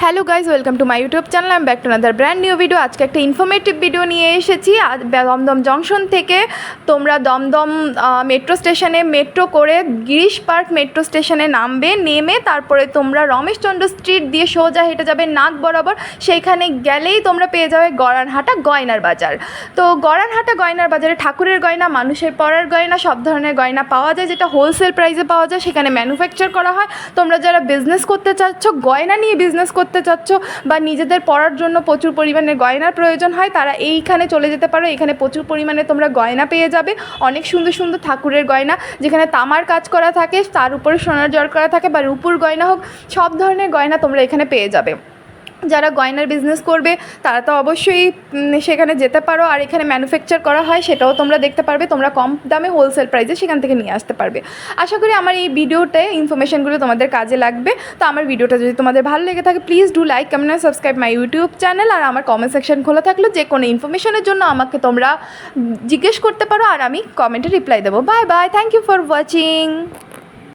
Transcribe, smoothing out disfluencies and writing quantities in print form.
Hello guys, welcome to my YouTube channel. আমি back to another brand new video. আজকে একটা informative video নিয়ে এসেছি। দমদম জংশন থেকে তোমরা দমদম মেট্রো স্টেশনে মেট্রো করে গিরিশ পার্ক মেট্রো স্টেশনে নামবে। নেমে তারপরে তোমরা রমেশচন্দ্র স্ট্রিট দিয়ে সোজা হেঁটে যাবে নাক বরাবর। সেইখানে গেলেই তোমরা পেয়ে যাবে গড়ানহাটা গয়নার বাজার। তো গড়ানহাটা গয়নার বাজারে ঠাকুরের গয়না, মানুষের পরার গয়না, সব ধরনের গয়না পাওয়া যায়, যেটা হোলসেল প্রাইসে পাওয়া যায়। সেখানে ম্যানুফ্যাকচার করা হয়। তোমরা যারা বিজনেস করতে চাচ্ছ, গয়না নিয়ে বিজনেস করতে চাচ্ছ, বা নিজেদের পরার জন্য প্রচুর পরিমাণে গয়নার প্রয়োজন হয়, তারা এইখানে চলে যেতে পারো। এখানে প্রচুর পরিমাণে তোমরা গয়না পেয়ে যাবে। অনেক সুন্দর সুন্দর ঠাকুরের গয়না, যেখানে তামার কাজ করা থাকে, তার উপরে সোনার জড় করা থাকে, বা রূপুর গয়না হোক, সব ধরনের গয়না তোমরা এখানে পেয়ে যাবে। যারা গয়নার বিজনেস করবে তারা তো অবশ্যই সেখানে যেতে পারো। আর এখানে ম্যানুফ্যাকচার করা হয়, সেটাও তোমরা দেখতে পারবে। তোমরা কম দামে হোলসেল প্রাইসে সেখান থেকে নিয়ে আসতে পারবে। আশা করি আমার এই ভিডিওতে ইনফরমেশনগুলো তোমাদের কাজে লাগবে। তো আমার ভিডিওটা যদি তোমাদের ভালো লেগে থাকে, প্লিজ ডু লাইক, কমেন্ট আর সাবস্ক্রাইব মাই ইউটিউব চ্যানেল। আর আমার কমেন্ট সেকশন খোলা থাকলো, যে কোনো ইনফরমেশনের জন্য আমাকে তোমরা জিজ্ঞেস করতে পারো, আর আমি কমেন্টে রিপ্লাই দেবো। Bye bye, thank you for watching.